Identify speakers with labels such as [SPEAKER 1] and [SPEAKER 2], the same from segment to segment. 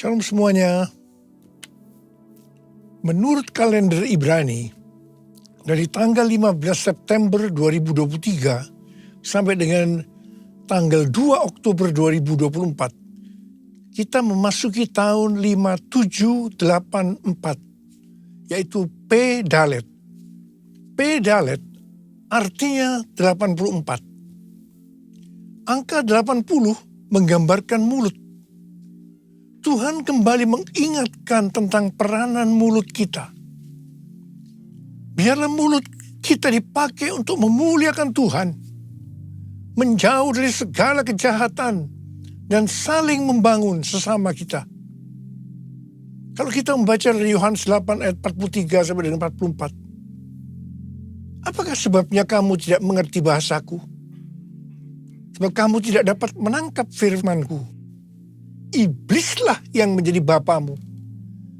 [SPEAKER 1] Shalom semuanya. Menurut kalender Ibrani, dari tanggal 15 September 2023 sampai dengan tanggal 2 Oktober 2024, kita memasuki tahun 5784, yaitu P Dalet. P Dalet artinya 84. Angka 80 menggambarkan mulut. Tuhan kembali mengingatkan tentang peranan mulut kita. Biarlah mulut kita dipakai untuk memuliakan Tuhan, menjauh dari segala kejahatan, dan saling membangun sesama kita. Kalau kita membaca dari Yohanes 8 ayat 43 sampai dengan 44, apakah sebabnya kamu tidak mengerti bahasaku? Sebab kamu tidak dapat menangkap firmanku. Iblislah yang menjadi bapamu,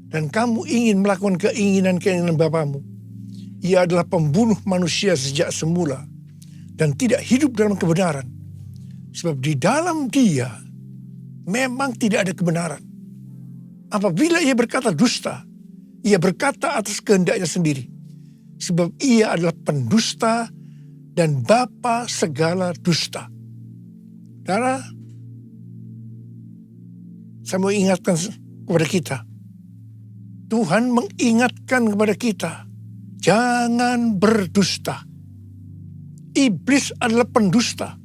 [SPEAKER 1] dan kamu ingin melakukan keinginan-keinginan bapamu. Ia adalah pembunuh manusia sejak semula, dan tidak hidup dalam kebenaran. Sebab di dalam dia memang tidak ada kebenaran. Apabila ia berkata dusta, ia berkata atas kehendaknya sendiri. Sebab ia adalah pendusta dan bapa segala dusta. Saudara, saya mau ingatkan kepada kita. Tuhan mengingatkan kepada kita, jangan berdusta. Iblis adalah pendusta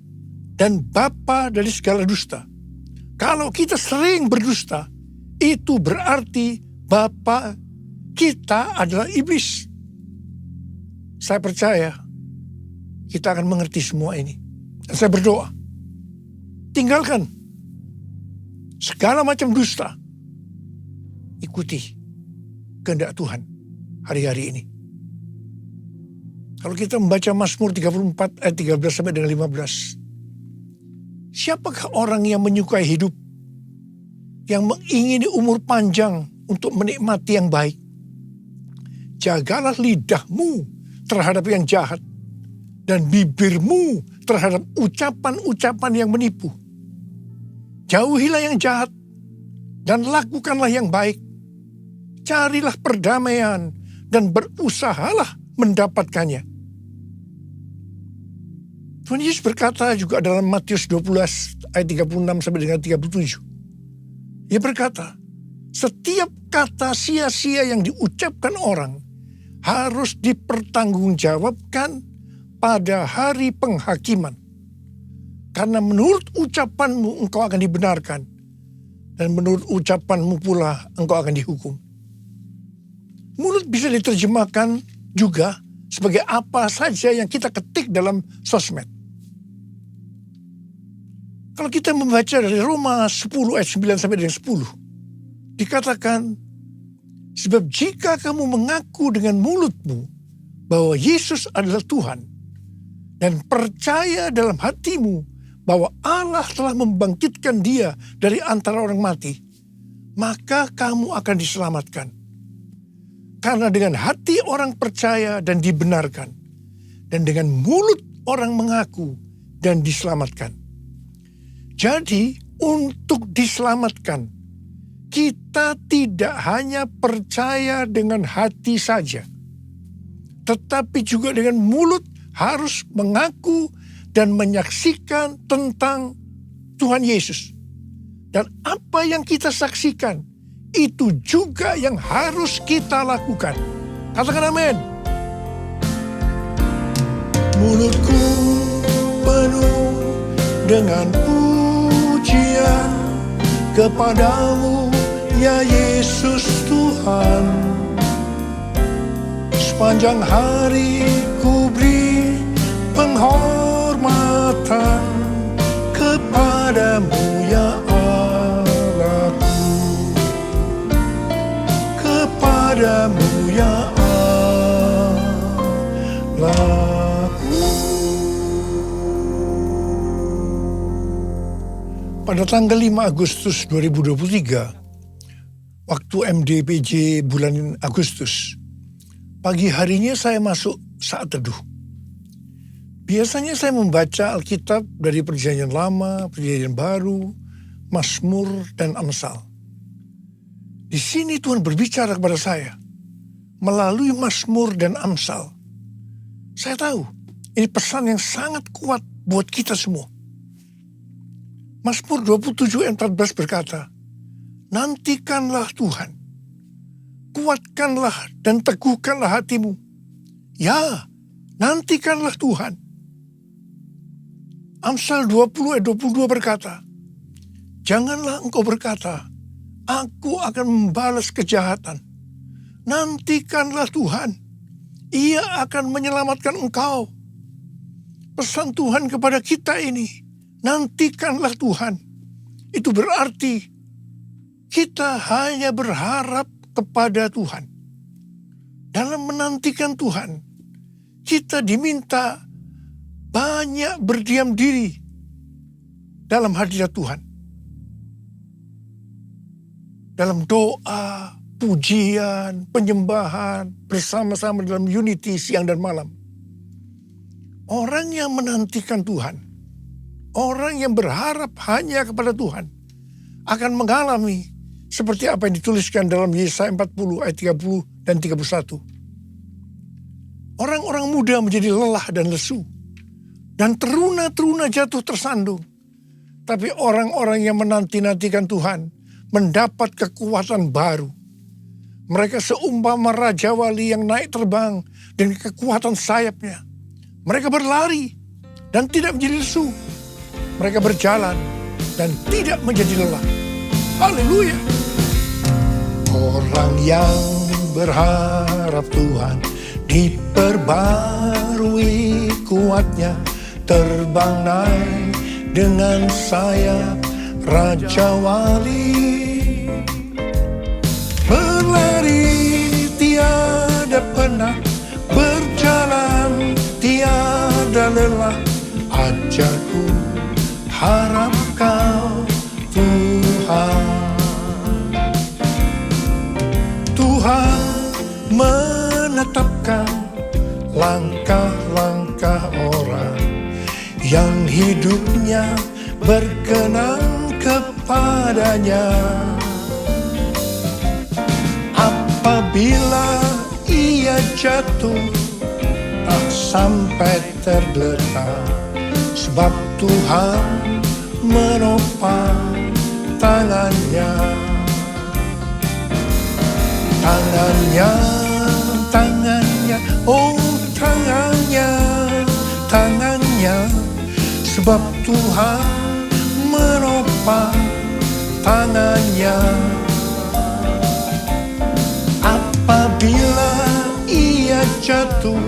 [SPEAKER 1] dan bapa dari segala dusta. Kalau kita sering berdusta, itu berarti bapa kita adalah iblis. Saya percaya kita akan mengerti semua ini. Dan saya berdoa, tinggalkan segala macam dusta. Ikuti kehendak Tuhan hari-hari ini. Kalau kita membaca Mazmur 34 ayat 13 sampai dengan 15. Siapakah orang yang menyukai hidup, yang mengingini umur panjang untuk menikmati yang baik? Jagalah lidahmu terhadap yang jahat, dan bibirmu terhadap ucapan-ucapan yang menipu. Jauhilah yang jahat dan lakukanlah yang baik. Carilah perdamaian dan berusahalah mendapatkannya. Tuhan Yesus berkata juga dalam Matius 12 ayat 36 sampai dengan 37. Ia berkata, setiap kata sia-sia yang diucapkan orang harus dipertanggungjawabkan pada hari penghakiman. Karena menurut ucapanmu engkau akan dibenarkan, dan menurut ucapanmu pula engkau akan dihukum. Mulut bisa diterjemahkan juga sebagai apa saja yang kita ketik dalam sosmed. Kalau kita membaca dari Roma 10 ayat 9 sampai dengan 10, dikatakan, sebab jika kamu mengaku dengan mulutmu bahwa Yesus adalah Tuhan, dan percaya dalam hatimu bahwa Allah telah membangkitkan dia dari antara orang mati, maka kamu akan diselamatkan. Karena dengan hati orang percaya dan dibenarkan, dan dengan mulut orang mengaku dan diselamatkan. Jadi untuk diselamatkan, kita tidak hanya percaya dengan hati saja, tetapi juga dengan mulut harus mengaku dan menyaksikan tentang Tuhan Yesus. Dan apa yang kita saksikan, itu juga yang harus kita lakukan. Katakan amin. Mulutku penuh dengan pujian kepadamu, ya Yesus Tuhan. Sepanjang hari ku beri penghormatan kepadamu, ya Allahku. Kepadamu, ya Allahku. Pada tanggal 5 Agustus 2023, waktu MDPJ bulan Agustus, pagi harinya saya masuk saat teduh. Biasanya saya membaca Alkitab dari Perjanjian Lama, Perjanjian Baru, Mazmur, dan Amsal. Di sini Tuhan berbicara kepada saya melalui Mazmur dan Amsal. Saya tahu ini pesan yang sangat kuat buat kita semua. Mazmur 27 ayat 14 berkata, nantikanlah Tuhan, kuatkanlah dan teguhkanlah hatimu. Ya, nantikanlah Tuhan. Amsal 20 ayat 22 berkata, janganlah engkau berkata, aku akan membalas kejahatan. Nantikanlah Tuhan, Ia akan menyelamatkan engkau. Pesan Tuhan kepada kita ini, nantikanlah Tuhan. Itu berarti kita hanya berharap kepada Tuhan. Dalam menantikan Tuhan, kita diminta banyak berdiam diri dalam hadirat Tuhan. Dalam doa, pujian, penyembahan, bersama-sama dalam unity siang dan malam. Orang yang menantikan Tuhan, orang yang berharap hanya kepada Tuhan, akan mengalami seperti apa yang dituliskan dalam Yesaya 40 ayat 30 dan 31. Orang-orang muda menjadi lelah dan lesu, dan teruna-teruna jatuh tersandung. Tapi orang-orang yang menanti-nantikan Tuhan mendapat kekuatan baru. Mereka seumpama Raja Wali yang naik terbang dengan kekuatan sayapnya. Mereka berlari dan tidak menjadi lesu. Mereka berjalan dan tidak menjadi lelah. Haleluya. Orang yang berharap Tuhan diperbarui kuatnya, terbang naik dengan sayap Raja Wali. Berlari tiada penat, berjalan tiada lelah. Ajarku harap kau Tuhan. Tuhan menetapkan langkah-langkah orang yang hidupnya berkenan kepadanya. Apabila ia jatuh, tak sampai tergeletak, sebab Tuhan menopang tangannya. Tangannya, tangannya, oh tangannya, tangannya, sebab Tuhan menopang tangannya. Apabila ia jatuh,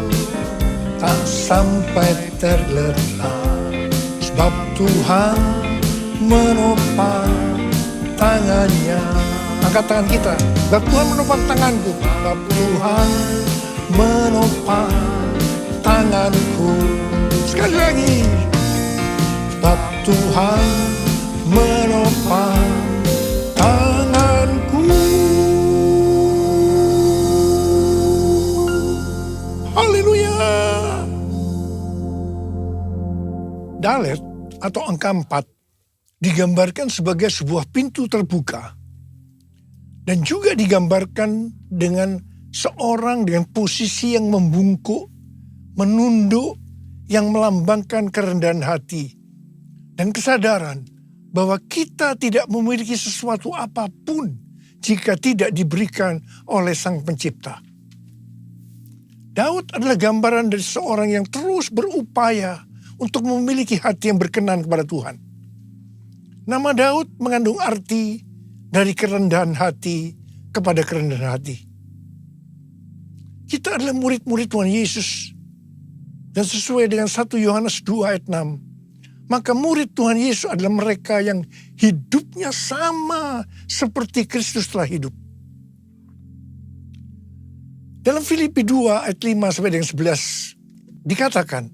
[SPEAKER 1] tak sampai tergeletak, sebab Tuhan menopang tangannya. Angkat tangan kita, sebab Tuhan menopang tanganku, sebab Tuhan menopang tanganku. Sekali lagi, sebab Tuhan menopang tanganku. Haleluya. Dalet atau angka 4 digambarkan sebagai sebuah pintu terbuka. Dan juga digambarkan dengan seorang dengan posisi yang membungkuk, menunduk, yang melambangkan kerendahan hati. Dan kesadaran bahwa kita tidak memiliki sesuatu apapun jika tidak diberikan oleh Sang Pencipta. Daud adalah gambaran dari seorang yang terus berupaya untuk memiliki hati yang berkenan kepada Tuhan. Nama Daud mengandung arti dari kerendahan hati kepada kerendahan hati. Kita adalah murid-murid Tuhan Yesus. Dan sesuai dengan 1 Yohanes 2 ayat 6. Maka murid Tuhan Yesus adalah mereka yang hidupnya sama seperti Kristus telah hidup. Dalam Filipi 2 ayat 5 sampai dengan 11 dikatakan,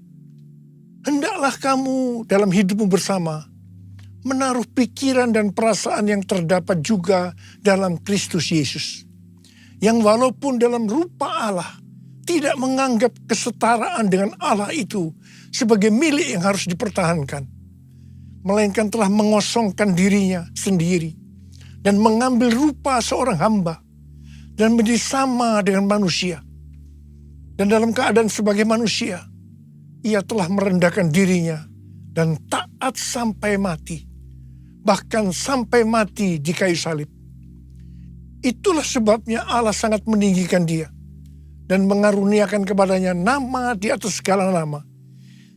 [SPEAKER 1] hendaklah kamu dalam hidupmu bersama menaruh pikiran dan perasaan yang terdapat juga dalam Kristus Yesus. Yang walaupun dalam rupa Allah, tidak menganggap kesetaraan dengan Allah itu sebagai milik yang harus dipertahankan. Melainkan telah mengosongkan dirinya sendiri. dan mengambil rupa seorang hamba dan menjadi sama dengan manusia. Dan dalam keadaan sebagai manusia, ia telah merendahkan dirinya dan taat sampai mati, bahkan sampai mati di kayu salib. Itulah sebabnya Allah sangat meninggikan dia dan mengaruniakan kepadanya nama di atas segala nama,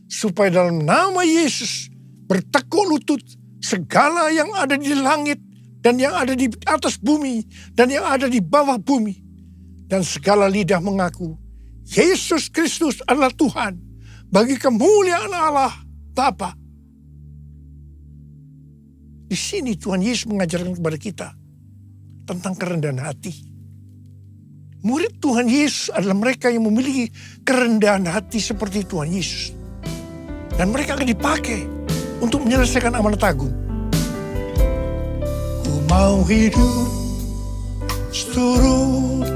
[SPEAKER 1] supaya dalam nama Yesus bertekuk lutut segala yang ada di langit dan yang ada di atas bumi dan yang ada di bawah bumi, dan segala lidah mengaku Yesus Kristus adalah Tuhan, bagi kemuliaan Allah Bapa. Di sini Tuhan Yesus mengajarkan kepada kita tentang kerendahan hati. Murid Tuhan Yesus adalah mereka yang memiliki kerendahan hati seperti Tuhan Yesus. Dan mereka akan dipakai untuk menyelesaikan amanat agung. Ku mau hidup seturut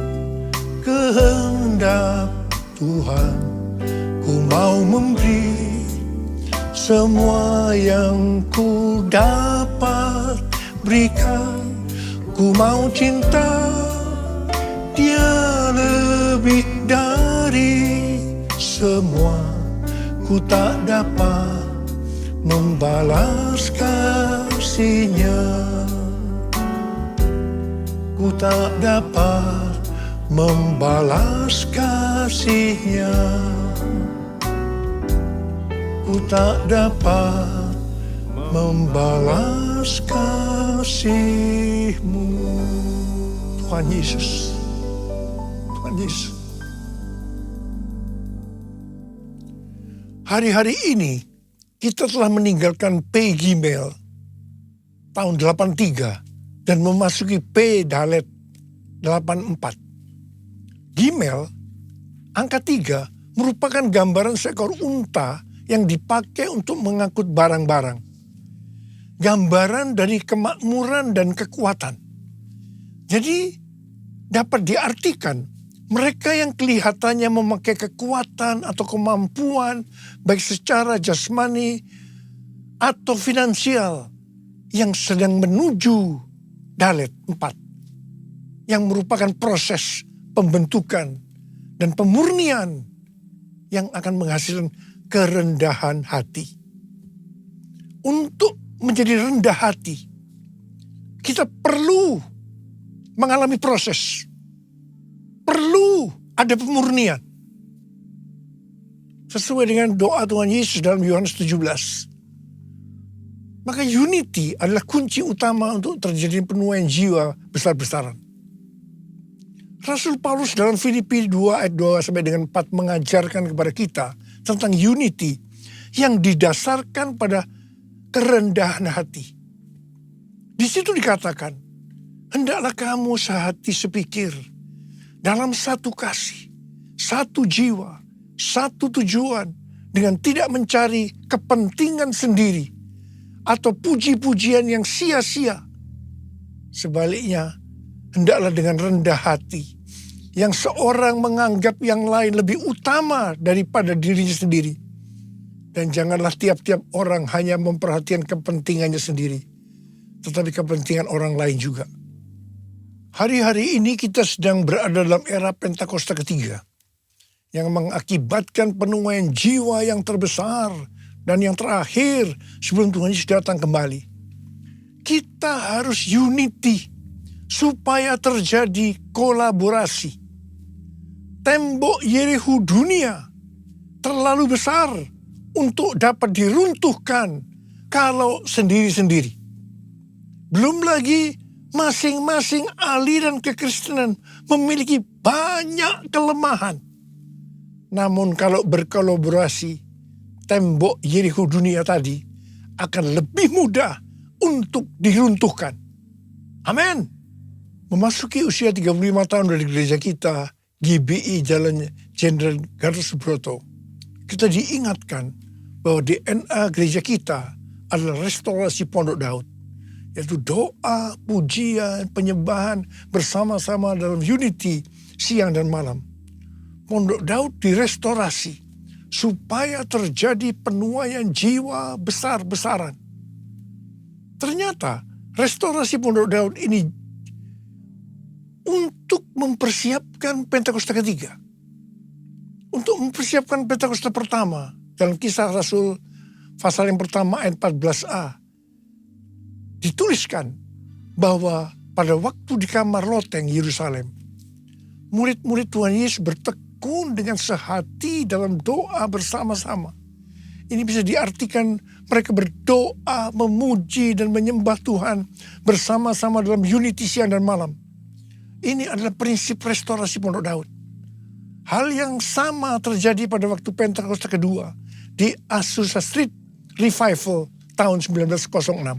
[SPEAKER 1] kehendak Tuhan. Ku mau memberi semua yang ku dapat berikan. Ku mau cinta Dia lebih dari semua. Ku tak dapat membalas kasih-Nya. Ku tak dapat membalas kasih-Nya. Ku tak dapat membalas kasih-Mu. Tuhan Yesus. Tuhan Yesus. Hari-hari ini kita telah meninggalkan P Gimel tahun 83 dan memasuki P Dalet 84. Gimel, angka 3, merupakan gambaran seekor unta yang dipakai untuk mengangkut barang-barang. Gambaran dari kemakmuran dan kekuatan. Jadi dapat diartikan mereka yang kelihatannya memakai kekuatan atau kemampuan baik secara jasmani atau finansial yang sedang menuju Dalet 4 yang merupakan proses pembentukan dan pemurnian yang akan menghasilkan kerendahan hati. Untuk menjadi rendah hati, kita perlu mengalami proses. Perlu ada pemurnian. Sesuai dengan doa Tuhan Yesus dalam Yohanes 17. Maka unity adalah kunci utama untuk terjadi penuaian jiwa besar-besaran. Rasul Paulus dalam Filipi 2 ayat 2 sampai dengan 4 mengajarkan kepada kita tentang unity yang didasarkan pada kerendahan hati. Di situ dikatakan, hendaklah kamu sehati sepikir, dalam satu kasih, satu jiwa, satu tujuan, dengan tidak mencari kepentingan sendiri atau puji-pujian yang sia-sia. Sebaliknya, hendaklah dengan rendah hati, yang seorang menganggap yang lain lebih utama daripada dirinya sendiri. Dan janganlah tiap-tiap orang hanya memperhatikan kepentingannya sendiri, tetapi kepentingan orang lain juga. Hari-hari ini kita sedang berada dalam era Pentakosta ketiga yang mengakibatkan penuaian jiwa yang terbesar dan yang terakhir sebelum Tuhan Yesus datang kembali. Kita harus unity supaya terjadi kolaborasi. Tembok Yerikho dunia terlalu besar untuk dapat diruntuhkan kalau sendiri-sendiri. Belum lagi masing-masing aliran kekristenan memiliki banyak kelemahan. Namun kalau berkolaborasi, tembok Yerikho dunia tadi akan lebih mudah untuk diruntuhkan. Amin. Memasuki usia 35 tahun dari gereja kita, GBI Jalan Jenderal Gatot Subroto, kita diingatkan bahwa DNA gereja kita adalah restorasi Pondok Daud. Yaitu doa, pujian, penyembahan bersama-sama dalam unity siang dan malam. Pondok Daud direstorasi supaya terjadi penuaian jiwa besar-besaran. Ternyata restorasi Pondok Daud ini untuk mempersiapkan Pentakosta ketiga. Untuk mempersiapkan Pentakosta pertama. Dalam Kisah Rasul pasal yang pertama ayat 14a. Dituliskan bahwa pada waktu di kamar loteng Yerusalem, murid-murid Tuhan Yesus bertekun dengan sehati dalam doa bersama-sama. Ini bisa diartikan mereka berdoa, memuji dan menyembah Tuhan bersama-sama dalam unity siang dan malam. Ini adalah prinsip restorasi Pondok Daud. Hal yang sama terjadi pada waktu Pentakosta kedua di Azusa Street Revival tahun 1906.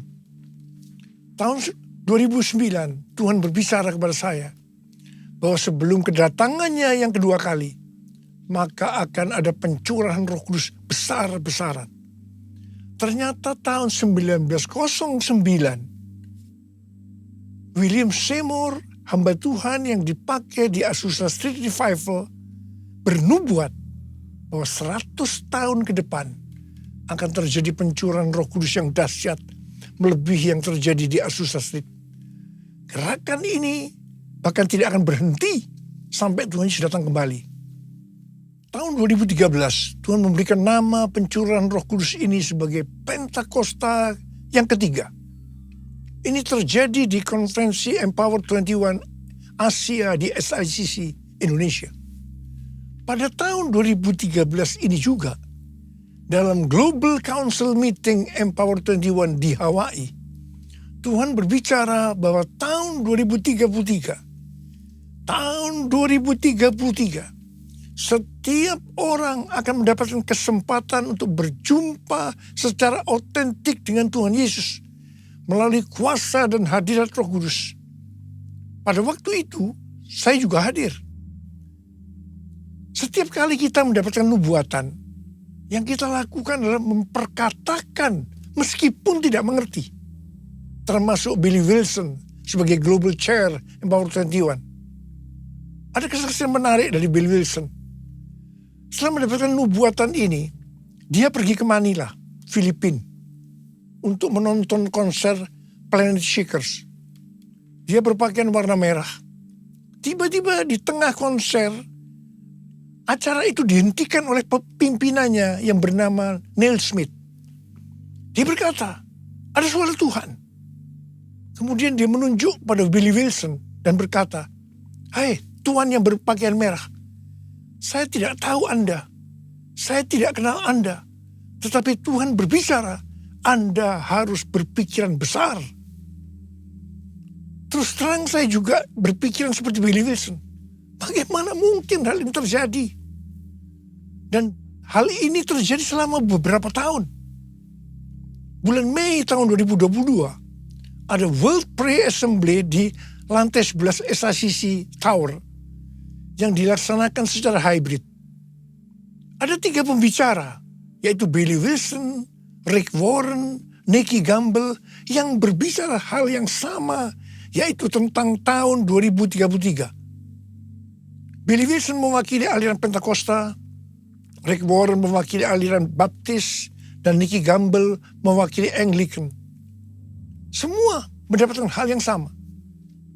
[SPEAKER 1] Tahun 2009 Tuhan berbicara kepada saya bahwa sebelum kedatangannya yang kedua kali, maka akan ada pencurahan Roh Kudus besar-besaran. Ternyata tahun 1909 William Seymour, hamba Tuhan yang dipakai di Azusa Street Revival, bernubuat bahwa 100 tahun ke depan akan terjadi pencurahan Roh Kudus yang dahsyat melebihi yang terjadi di Azusa Street. Gerakan ini bahkan tidak akan berhenti sampai Tuhan Yesus datang kembali. Tahun 2013 Tuhan memberikan nama pencurahan Roh Kudus ini sebagai Pentakosta yang ketiga. Ini terjadi di konferensi Empower 21 Asia di SICC Indonesia. Pada tahun 2013 ini juga, dalam Global Council Meeting Empower 21 di Hawaii, Tuhan berbicara bahwa tahun 2033, setiap orang akan mendapatkan kesempatan untuk berjumpa secara otentik dengan Tuhan Yesus melalui kuasa dan hadirat Roh Kudus. Pada waktu itu, saya juga hadir. Setiap kali kita mendapatkan nubuatan, yang kita lakukan adalah memperkatakan meskipun tidak mengerti. Termasuk Billy Wilson sebagai Global Chair Empower 21. Ada kesaksian menarik dari Billy Wilson. Setelah mendapatkan nubuatan ini, dia pergi ke Manila, Filipina, untuk menonton konser Planet Shakers. Dia berpakaian warna merah. Tiba-tiba di tengah konser, acara itu dihentikan oleh pimpinannya yang bernama Neil Smith. Dia berkata, ada suara Tuhan. Kemudian dia menunjuk pada Billy Wilson dan berkata, "Hai, Tuhan yang berpakaian merah, saya tidak tahu Anda, saya tidak kenal Anda, tetapi Tuhan berbicara, Anda harus berpikiran besar." Terus terang saya juga berpikiran seperti Billy Wilson. Bagaimana mungkin hal ini terjadi? Dan hal ini terjadi selama beberapa tahun. Bulan Mei tahun 2022, ada World Prayer Assembly di lantai 11 SICC Tower yang dilaksanakan secara hybrid. Ada 3 pembicara, yaitu Billy Wilson, Rick Warren, Nicky Gamble, yang berbicara hal yang sama, yaitu tentang tahun 2033. Billy Wilson mewakili aliran Pentakosta, Rick Warren mewakili aliran Baptis, dan Nicky Gamble mewakili Anglican. Semua mendapatkan hal yang sama.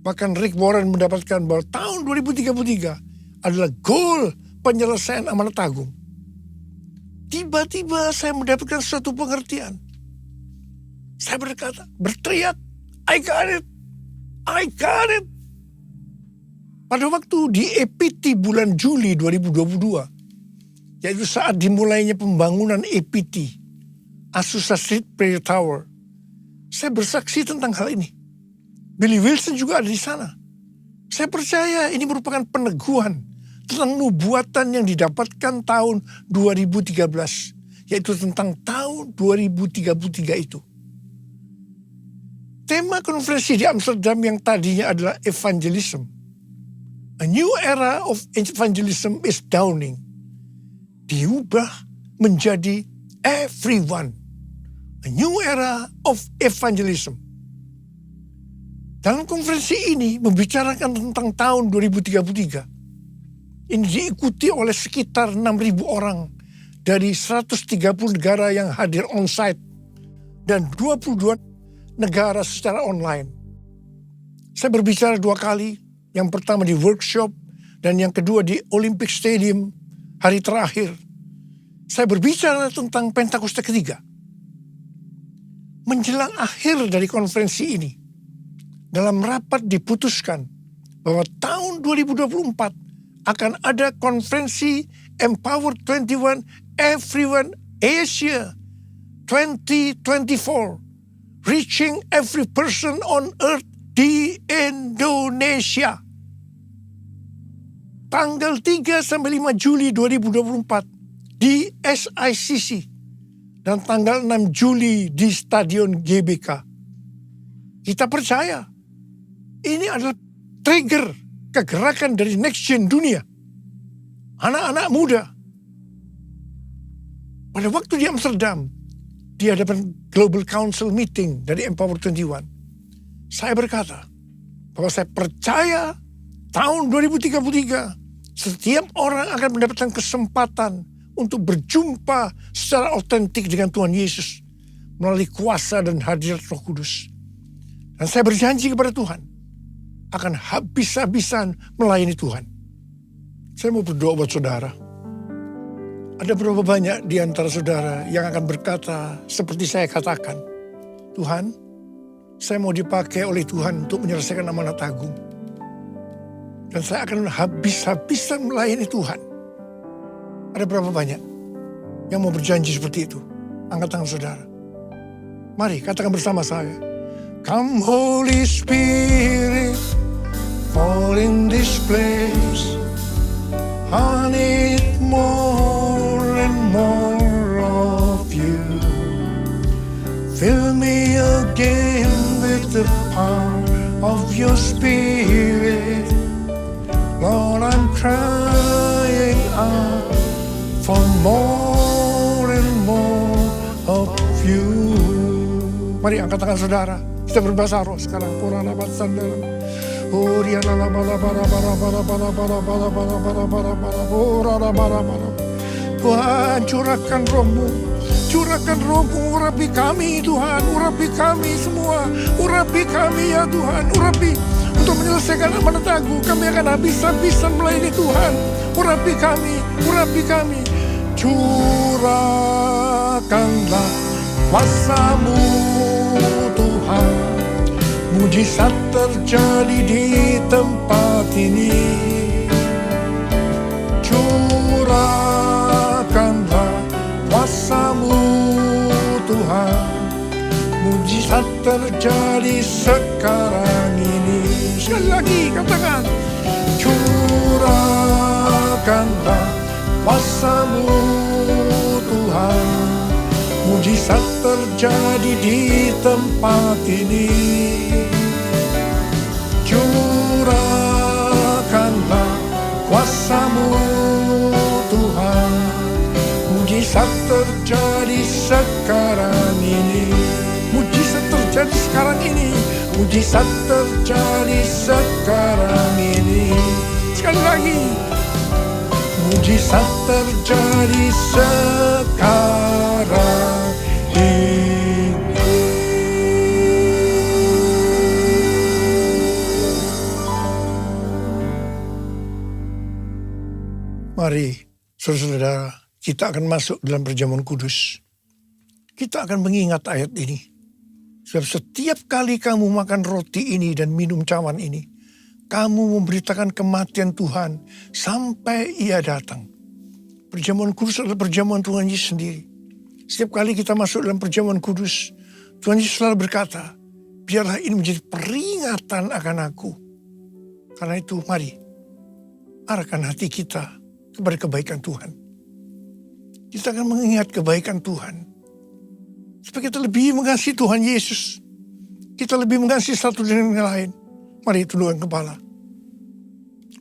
[SPEAKER 1] Bahkan Rick Warren mendapatkan bahwa tahun 2033 adalah goal penyelesaian amanat agung. Tiba-tiba saya mendapatkan suatu pengertian. Saya berteriak, I got it! I got it! Pada waktu di EPT bulan Juli 2022, yaitu saat dimulainya pembangunan EPT, Azusa Street Prayer Tower, saya bersaksi tentang hal ini. Billy Wilson juga ada di sana. Saya percaya ini merupakan peneguhan tentang nubuatan yang didapatkan tahun 2013, yaitu tentang tahun 2033 itu. Tema konferensi di Amsterdam yang tadinya adalah evangelism. A new era of evangelism is dawning. Diubah menjadi everyone. A new era of evangelism. Dalam konferensi ini membicarakan tentang tahun 2033. Ini diikuti oleh sekitar 6.000 orang dari 130 negara yang hadir on-site dan 22 negara secara online. Saya berbicara 2 kali, yang pertama di workshop dan yang kedua di Olympic Stadium hari terakhir. Saya berbicara tentang Pentakosta ketiga. Menjelang akhir dari konferensi ini, dalam rapat diputuskan bahwa tahun 2024 akan ada konferensi Empower 21 Everyone Asia 2024, reaching every person on earth di Indonesia. Tanggal 3 sampai 5 Juli 2024 di SICC dan tanggal 6 Juli di Stadion GBK. Kita percaya ini adalah trigger kegerakan dari next gen dunia. Anak-anak muda. Pada waktu di Amsterdam, di hadapan Global Council Meeting dari Empower 21, saya berkata bahwa saya percaya tahun 2033 setiap orang akan mendapatkan kesempatan untuk berjumpa secara otentik dengan Tuhan Yesus melalui kuasa dan hadirat Roh Kudus. Dan saya berjanji kepada Tuhan akan habis-habisan melayani Tuhan. Saya mau berdoa buat saudara. Ada berapa banyak di antara saudara yang akan berkata seperti saya katakan, Tuhan, saya mau dipakai oleh Tuhan untuk menyelesaikan amanat agung. Dan saya akan habis-habisan melayani Tuhan. Ada berapa banyak yang mau berjanji seperti itu? Angkat tangan saudara. Mari katakan bersama saya. Come Holy Spirit, fall in this place. I need more and more of you. Fill me again with the power of your Spirit. Lord, I'm crying out for more and more of you. Mari angkat tangan saudara. Kita berbahasa roh sekarang. Purana batsandara. Tuhan, curahkan rohmu. Curahkan rohmu, urapi kami Tuhan. Urapi kami semua. Urapi kami ya Tuhan. Urapi untuk menyelesaikan amanat agung. Kami akan habis-habisan melayani Tuhan. Urapi kami. Urapi kami. Curahkanlah kuasa-Mu Tuhan. Mujizat terjadi di tempat ini. Curahkanlah kuasa-Mu Tuhan. Mujizat terjadi sekarang ini. Sekali lagi katakan. Curahkanlah kuasa-Mu Tuhan. Mujizat terjadi di tempat ini. Curahkanlah kuasa-Mu Tuhan. Mujizat terjadi sekarang ini. Mujizat terjadi sekarang ini. Mujizat terjadi sekarang ini. Sekali lagi. Mujizat terjadi sekarang ini. Mari, saudara-saudara, kita akan masuk dalam perjamuan kudus. Kita akan mengingat ayat ini. Sebab setiap kali kamu makan roti ini dan minum cawan ini, kamu memberitakan kematian Tuhan sampai Ia datang. Perjamuan kudus adalah perjamuan Tuhan Yesus sendiri. Setiap kali kita masuk dalam perjamuan kudus, Tuhan Yesus selalu berkata, biarlah ini menjadi peringatan akan aku. Karena itu mari, arahkan hati kita kepada kebaikan Tuhan. Kita akan mengingat kebaikan Tuhan. Supaya kita lebih mengasihi Tuhan Yesus. Kita lebih mengasihi satu dengan yang lain. Mari tundukkan kepala.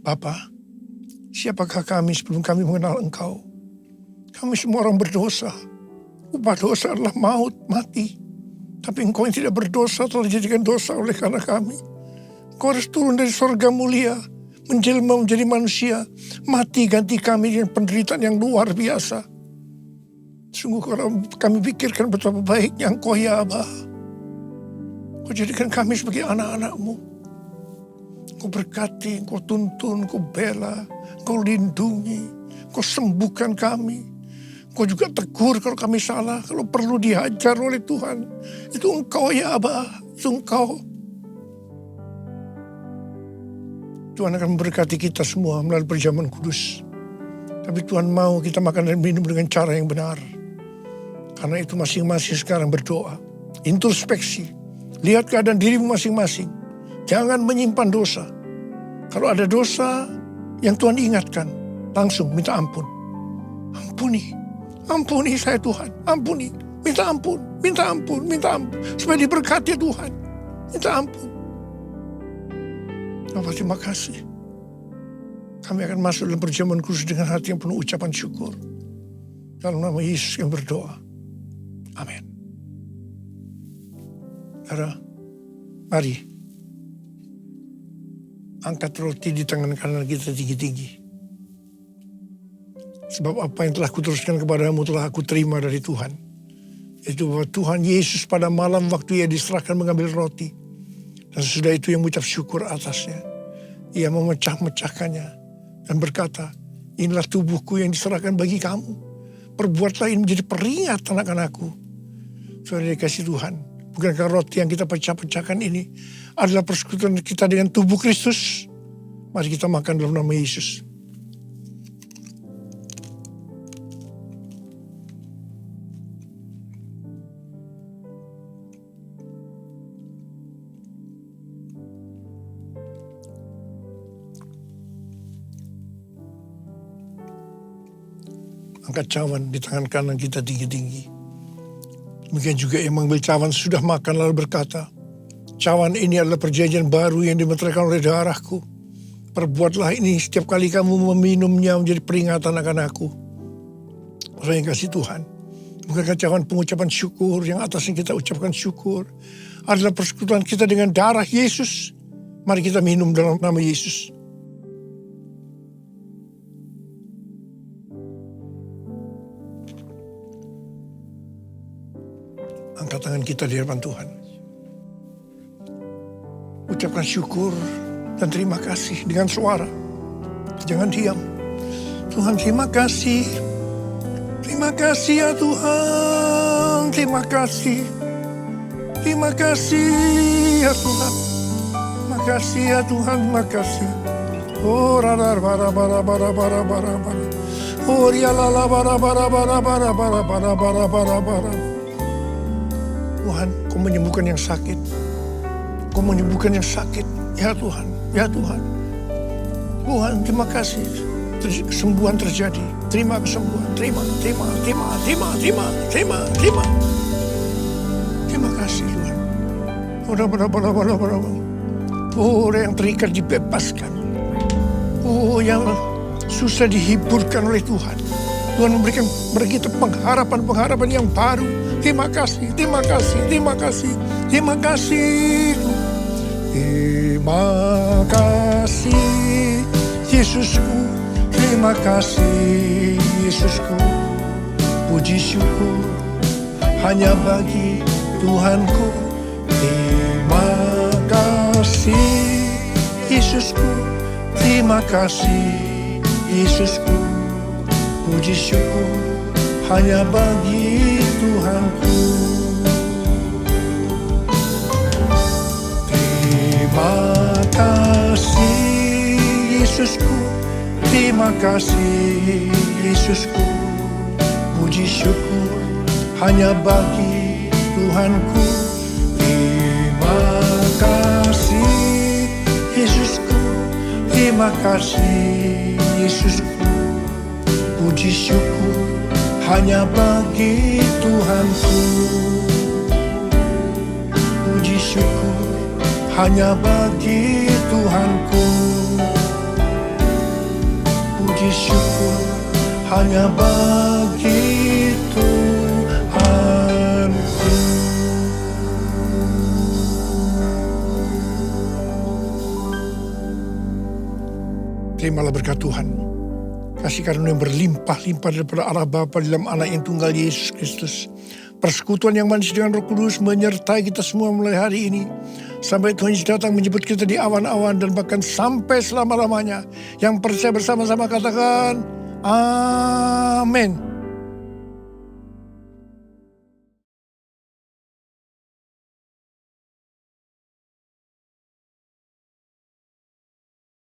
[SPEAKER 1] Bapa, siapakah kami sebelum kami mengenal Engkau? Kami semua orang berdosa. Upah dosa adalah maut, mati. Tapi Engkau yang tidak berdosa telah dijadikan dosa oleh karena kami. Engkau harus turun dari surga mulia, menjelma menjadi manusia, mati ganti kami dengan penderitaan yang luar biasa. Sungguh kalau kami pikirkan betapa baiknya Engkau ya Aba. Kau jadikan kami sebagai anak-anak-Mu. Kau berkati, Kau tuntun, Kau bela, Kau lindungi, Kau sembuhkan kami. Kau juga tegur kalau kami salah, kalau perlu dihajar oleh Tuhan. Itu Engkau ya Aba, itu Engkau. Tuhan akan memberkati kita semua melalui perjamuan kudus. Tapi Tuhan mau kita makan dan minum dengan cara yang benar. Karena itu masing-masing sekarang berdoa. Introspeksi. Lihat keadaan dirimu masing-masing. Jangan menyimpan dosa. Kalau ada dosa yang Tuhan ingatkan, langsung minta ampun. Ampuni. Ampuni saya Tuhan. Ampuni. Minta ampun. Minta ampun. Minta ampun. Supaya diberkati Tuhan. Minta ampun. Bapak terima kasih. Kami akan masuk dalam perjamuan kudus dengan hati yang penuh ucapan syukur. Dalam nama Yesus yang berdoa. Amin. Saudara, mari. Angkat roti di tangan kanan kita tinggi-tinggi. Sebab apa yang telah kuteruskan kepadamu telah aku terima dari Tuhan. Itu bahwa Tuhan Yesus pada malam waktu ia diserahkan mengambil roti. Dan sesudah itu yang mengucap syukur atasnya. Ia memecah-mecahkannya dan berkata, inilah tubuhku yang diserahkan bagi kamu. Perbuatlah ini menjadi peringatan akan aku. Saudara dikasih Tuhan, bukankah roti yang kita pecah-pecahkan ini adalah persekutuan kita dengan tubuh Kristus? Mari kita makan dalam nama Yesus. Angkat cawan di tangan kanan kita tinggi-tinggi. Demikian juga yang mengambil cawan sudah makan lalu berkata, cawan ini adalah perjanjian baru yang dimeteraikan oleh darahku. Perbuatlah ini setiap kali kamu meminumnya menjadi peringatan akan aku. Orang yang kasih Tuhan. Bukankah cawan pengucapan syukur yang atasnya kita ucapkan syukur adalah persekutuan kita dengan darah Yesus. Mari kita minum dalam nama Yesus. Angkat tangan kita di hadapan Tuhan. Ucapkan syukur dan terima kasih dengan suara. Jangan diam. Tuhan terima kasih. Terima kasih ya Tuhan. Terima kasih. Terima kasih ya Tuhan. Terima kasih ya Tuhan. Terima kasih. Oh radar bara bara bara bara bara bara. Oh rialala bara bara bara bara bara bara bara bara bara. Tuhan, Kau menyembuhkan yang sakit. Kau menyembuhkan yang sakit. Ya Tuhan, ya Tuhan. Tuhan, terima kasih. Kesembuhan terjadi. Terima kesembuhan. Terima. Terima kasih Tuhan. Oh, orang yang terikat dibebaskan. Oh, yang susah dihiburkan oleh Tuhan. Tuhan memberikan bagi kita pengharapan yang baru. Terima kasih. Terima kasih Yesusku. Terima kasih Yesusku. Puji syukur hanya bagi Tuhanku. Terima kasih Yesusku. Terima kasih Yesusku. Puji syukur hanya bagi Tuhanku. Terima kasih Yesusku. Terima kasih Yesusku. Puji syukur hanya bagi Tuhanku. Terima kasih Yesusku. Terima kasih Yesusku. Puji syukur hanya bagi Tuhanku. Puji syukur hanya bagi Tuhanku. Puji syukur hanya bagi Tuhanku. Terimalah berkat Tuhan. Kasih karunia yang berlimpah-limpah daripada Allah Bapa dalam Anak yang tunggal Yesus Kristus. persekutuan yang manis dengan Roh Kudus menyertai kita semua mulai hari ini. Sampai Tuhan Yesus datang menjemput kita di awan-awan dan bahkan sampai selama-lamanya. Yang percaya bersama-sama katakan, amin.